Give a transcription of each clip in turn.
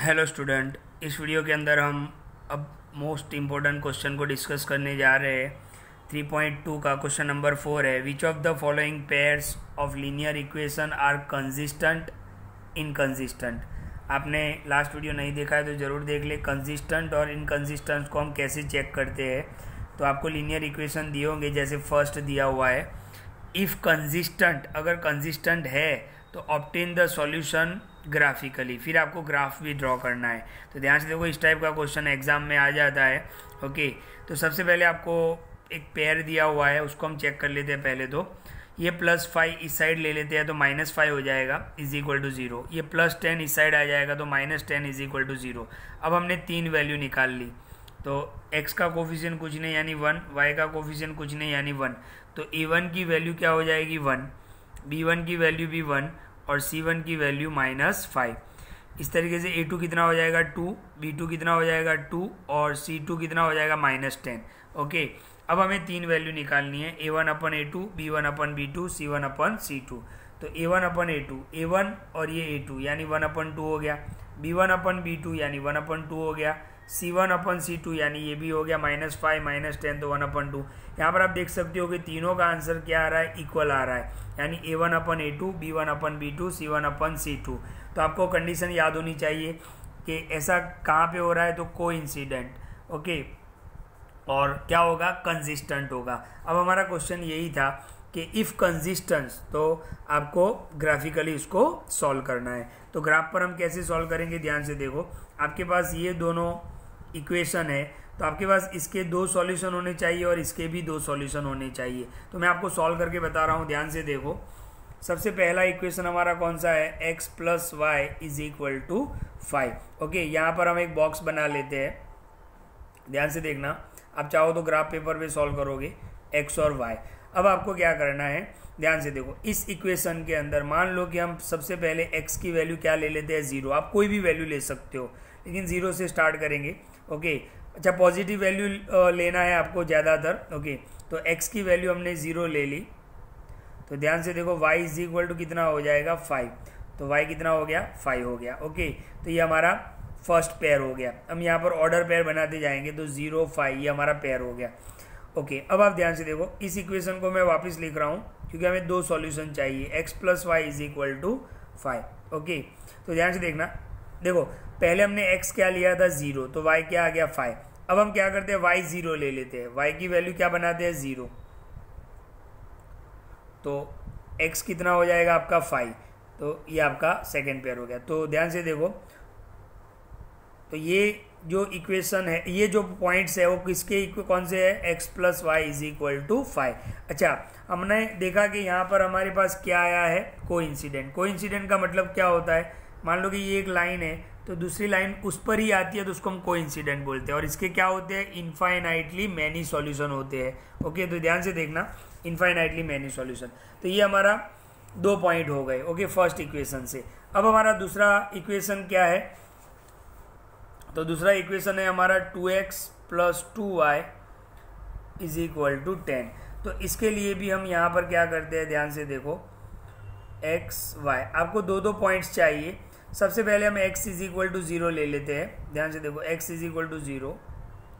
Hello student, इस video के अंदर हम अब मोस्ट इम्पोर्टेंट क्वेश्चन को डिस्कस करने जा रहे हैं। 3.2 का क्वेश्चन नंबर 4 है। Which of the following pairs of linear equation are consistent inconsistent. आपने लास्ट वीडियो नहीं देखा है तो ज़रूर देख ले। कंसिस्टेंट और इनकंसिस्टेंट को हम कैसे चेक करते हैं, तो आपको लीनियर इक्वेशन दिए होंगे, जैसे फर्स्ट दिया हुआ है इफ़ कंसिस्टेंट, अगर कंसिस्टेंट है तो ऑब्टेन द सॉल्यूशन ग्राफिकली, फिर आपको ग्राफ भी ड्रॉ करना है। तो ध्यान से देखो, इस टाइप का क्वेश्चन एग्जाम में आ जाता है। ओके, तो सबसे पहले आपको एक पेयर दिया हुआ है, उसको हम चेक कर लेते हैं। पहले तो ये +5 इस साइड ले लेते हैं तो -5 हो जाएगा इज इक्वल टू 0। ये +10 इस साइड आ जाएगा तो -10 इज इक्वल टू 0। अब हमने 3 वैल्यू निकाल ली, तो x का कोफिशिएंट कुछ नहीं यानी 1, y का कोफिशिएंट कुछ नहीं यानी 1। तो a1 की वैल्यू क्या हो जाएगी 1, b1 की वैल्यू भी 1 और c1 की वैल्यू -5। इस तरीके से a2 कितना हो जाएगा 2, b2 कितना हो जाएगा 2 और c2 कितना हो जाएगा -10। ओके, अब हमें 3 वैल्यू निकालनी है, a1/a2, b1/b2, c1/c2। तो a1/a2, a1 और ये a2 यानी 1/2 हो गया, b1/b2 यानी 1/2 हो गया, c1/c2 यानी ये भी हो गया -5 -10 तो 1/2। यहाँ पर आप देख सकते हो कि तीनों का आंसर क्या आ रहा है, इक्वल आ रहा है, यानी a1/a2, b1/b2, c1/c2। तो आपको कंडीशन याद होनी चाहिए कि ऐसा कहाँ पे हो रहा है, तो कोइंसिडेंट। ओके, और क्या होगा, कंसिस्टेंट होगा। अब हमारा क्वेश्चन यही था कि इफ़ कंसिस्टेंस, तो आपको ग्राफिकली इसको सॉल्व करना है। तो ग्राफ पर हम कैसे सॉल्व करेंगे, ध्यान से देखो। आपके पास ये दोनों इक्वेशन है, तो आपके पास इसके 2 सॉल्यूशन होने चाहिए और इसके भी 2 सॉल्यूशन होने चाहिए। तो मैं आपको सॉल्व करके बता रहा हूँ, ध्यान से देखो। सबसे पहला इक्वेशन हमारा कौन सा है, x + y = 5। ओके, यहाँ पर हम एक बॉक्स बना लेते हैं, ध्यान से देखना। आप चाहो तो ग्राफ पेपर पे सॉल्व करोगे x और y। अब आपको क्या करना है, ध्यान से देखो। इस इक्वेशन के अंदर मान लो कि हम सबसे पहले x की वैल्यू क्या ले लेते हैं, 0। आप कोई भी वैल्यू ले सकते हो, लेकिन 0 से स्टार्ट करेंगे। ओके, अच्छा, पॉजिटिव वैल्यू लेना है आपको ज़्यादातर। ओके, तो x की वैल्यू हमने 0 ले ली, तो ध्यान से देखो y = कितना हो जाएगा 5। तो y कितना हो गया, 5 हो गया। ओके, तो ये हमारा फर्स्ट पेयर हो गया। हम यहाँ पर ऑर्डर पेयर बनाते जाएंगे, तो 0 5 ये हमारा पेयर हो गया। ओके, अब आप ध्यान से देखो, इस इक्वेशन को मैं वापस लिख रहा हूँ क्योंकि हमें 2 सॉल्यूशन चाहिए, x + y = 5। ओके, तो ध्यान से देखना, देखो पहले हमने x क्या लिया था 0, तो y क्या आ गया 5। अब हम क्या करते हैं, y 0 ले लेते हैं, y की वैल्यू क्या बनाते हैं 0, तो x कितना हो जाएगा आपका 5। तो ये आपका सेकेंड पेयर हो गया। तो ध्यान से देखो, तो ये जो इक्वेशन है, ये जो पॉइंट्स है वो किसके कौन से है, x + y = 5। अच्छा, हमने देखा कि यहाँ पर हमारे पास क्या आया है, कोइंसिडेंट। कोइंसिडेंट का मतलब क्या होता है, मान लो कि ये एक लाइन है तो दूसरी लाइन उस पर ही आती है, तो उसको हम कोइंसिडेंट बोलते हैं। और इसके क्या होते हैं, इनफाइनाइटली मैनी सॉल्यूशन होते हैं। ओके, तो ध्यान से देखना, इनफाइनाइटली मैनी सॉल्यूशन। तो ये हमारा 2 पॉइंट हो गए। ओके, फर्स्ट इक्वेशन से। अब हमारा दूसरा इक्वेशन क्या है, तो दूसरा इक्वेशन है हमारा 2x + 2y = 10। तो इसके लिए भी हम यहाँ पर क्या करते हैं, ध्यान से देखो, x y, आपको 2 पॉइंट्स चाहिए। सबसे पहले हम x = 0 ले लेते हैं, ध्यान से देखो, x = 0,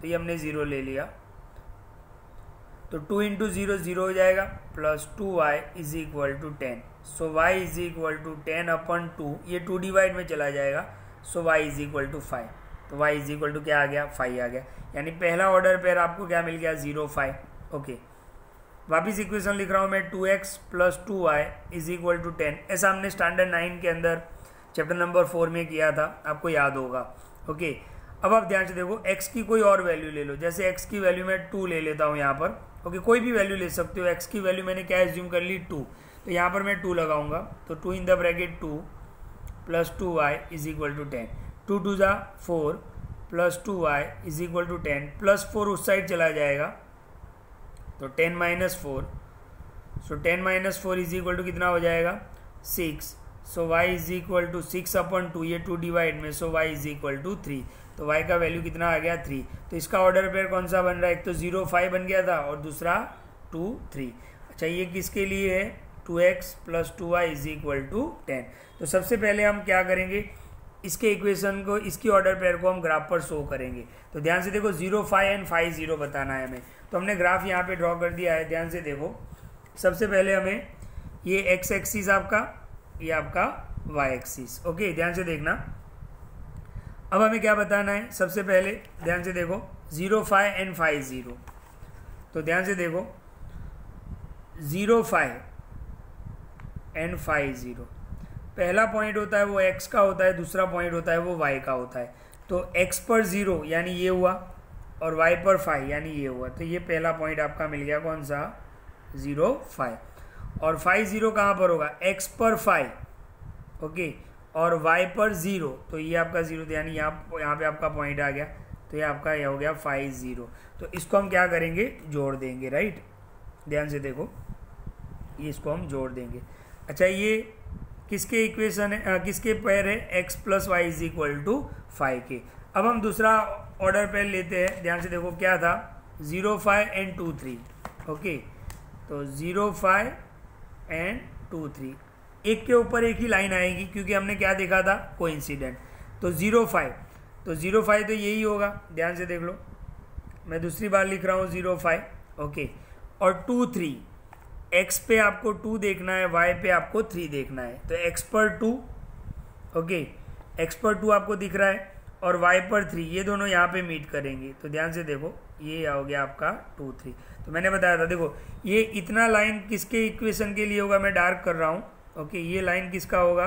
तो ये हमने 0 ले लिया, तो 2 × 0 0 हो जाएगा, + 2y = 10। सो y = 10/2, ये 2 डिवाइड में चला जाएगा, सो y = 5। तो y = क्या आ गया, 5 आ गया, यानी पहला ऑर्डर पेयर आपको क्या मिल गया, 0 5। ओके, वापिस इक्वेशन लिख रहा हूँ मैं, 2x + 2y = 10। ऐसा हमने स्टैंडर्ड 9 के अंदर चैप्टर नंबर 4 में किया था, आपको याद होगा। ओके, अब आप ध्यान से देखो, x की कोई और वैल्यू ले लो, जैसे x की वैल्यू मैं 2 ले लेता हूँ यहाँ पर। ओके, कोई भी वैल्यू ले सकते हो, x की वैल्यू मैंने क्या एज्यूम कर ली, 2। तो यहाँ पर मैं 2 लगाऊंगा, तो 2 × 2 + 2y = 10। 2 2 = 4 + 2y = 10, +4 उस साइड चला जाएगा, तो 10 - 4। सो 10 - 4 = कितना हो जाएगा, 6। सो y = 6/2, ये 2 डिवाइड में, सो y = 3। तो y का वैल्यू कितना आ गया, 3। तो इसका ऑर्डर पेयर कौन सा बन रहा है, एक तो 0 5 बन गया था और दूसरा 2 3। अच्छा, ये किसके लिए है, 2x + 2y = 10। तो सबसे पहले हम क्या करेंगे, इसके इक्वेशन को, इसकी ऑर्डर पेयर को हम ग्राफ पर शो करेंगे। तो ध्यान से देखो 0 5 एंड 5 0 बताना है हमें। तो हमने ग्राफ यहाँ पे ड्रॉ कर दिया है। ध्यान से देखो, सबसे पहले हमें ये एक्स एक्सिस आपका, ये आपका वाई एक्सिस। ओके, ध्यान से देखना। अब हमें क्या बताना है, सबसे पहले ध्यान से देखो 0 5 एंड 5 0। तो ध्यान से देखो 0 5 एंड 5 0, पहला पॉइंट होता है वो x का होता है, दूसरा पॉइंट होता है वो y का होता है। तो x पर 0 यानी ये हुआ, और y पर 5 यानी ये हुआ। तो ये पहला पॉइंट आपका मिल गया, कौन सा, 0 5। और 5 0 कहाँ पर होगा, x पर 5, ओके, और y पर 0। तो ये आपका 0, यानी यहाँ पे आपका पॉइंट आ गया। तो ये आपका ये हो गया 5 0। तो इसको हम क्या करेंगे, जोड़ देंगे, राइट। ध्यान से देखो, ये इसको हम जोड़ देंगे। अच्छा, ये किसके इक्वेशन है, किसके पेयर है, x plus y is equal to 5 के। अब हम दूसरा ऑर्डर पेयर लेते हैं। ध्यान से देखो क्या था, 0 5 एंड 2 3। ओके, तो 0 5 एंड 2 3, एक के ऊपर एक ही लाइन आएगी क्योंकि हमने क्या देखा था, कोइंसिडेंट। तो 0 5, तो 0 5 तो यही होगा। ध्यान से देख लो, मैं दूसरी बार लिख रहा हूँ 0 5। ओके, और 2 3, x पे आपको 2 देखना है, y पे आपको 3 देखना है। तो x पर 2, ओके, x पर 2 आपको दिख रहा है, और y पर 3, ये दोनों यहाँ पे मीट करेंगे। तो ध्यान से देखो, ये हो गया आपका 2 3। तो मैंने बताया था, देखो ये इतना लाइन किसके इक्वेशन के लिए होगा, मैं डार्क कर रहा हूँ। ओके, ये लाइन किसका होगा,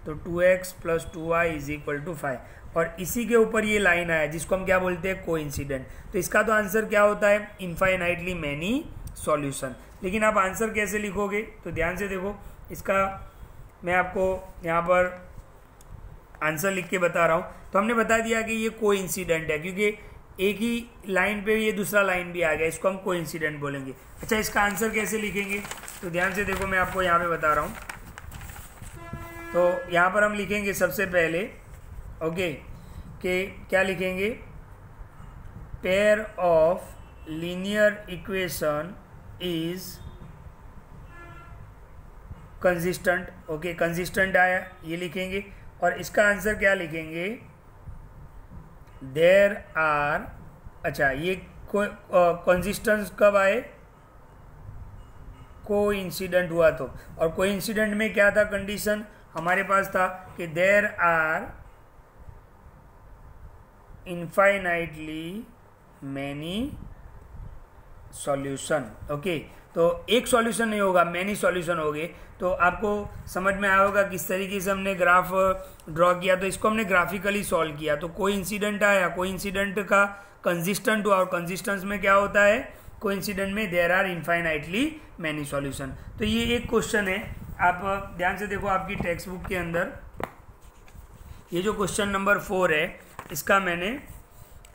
तो 2x plus 2y is equal to 5, और इसी के ऊपर ये लाइन आया जिसको हम क्या बोलते हैं, कोइंसिडेंट। तो इसका तो आंसर क्या होता है, इनफाइनाइटली मैनी सॉल्यूशन। लेकिन आप आंसर कैसे लिखोगे, तो ध्यान से देखो, इसका मैं आपको यहाँ पर आंसर लिख के बता रहा हूँ। तो हमने बता दिया कि ये कोइंसिडेंट है क्योंकि एक ही लाइन पे ये दूसरा लाइन भी आ गया, इसको हम कोइंसिडेंट बोलेंगे। अच्छा, इसका आंसर कैसे लिखेंगे, तो ध्यान से देखो, मैं आपको यहाँ पे बता रहा हूँ। तो यहाँ पर हम लिखेंगे सबसे पहले, ओके, कि क्या लिखेंगे, pair of linear equation is consistent. Okay, consistent आया, ये लिखेंगे। और इसका आंसर क्या लिखेंगे, देयर आर, अच्छा ये कंसिस्टेंस कब आए, कोइंसिडेंट हुआ तो। और कोइंसिडेंट में क्या था कंडीशन, हमारे पास था कि there are infinitely many solution. Okay, तो एक सॉल्यूशन नहीं होगा, मैनी सॉल्यूशन होंगे। तो आपको समझ में आया होगा किस तरीके से हमने ग्राफ ड्रॉ किया। तो इसको हमने ग्राफिकली सॉल्व किया। तो कोइंसिडेंट आया, कोइंसिडेंट का कंसिस्टेंट हुआ, और कंसिस्टेंस में क्या होता है, कोइंसिडेंट में there are infinitely many solution. तो ये एक क्वेश्चन है, आप ध्यान से देखो, आपकी टेक्स्ट बुक के अंदर ये जो क्वेश्चन नंबर 4 है, इसका मैंने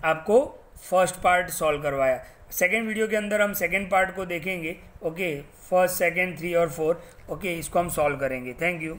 आपको फर्स्ट पार्ट सॉल्व करवाया। सेकेंड वीडियो के अंदर हम सेकेंड पार्ट को देखेंगे। ओके, फर्स्ट, सेकेंड, 3 और 4, ओके, इसको हम सॉल्व करेंगे। Thank you.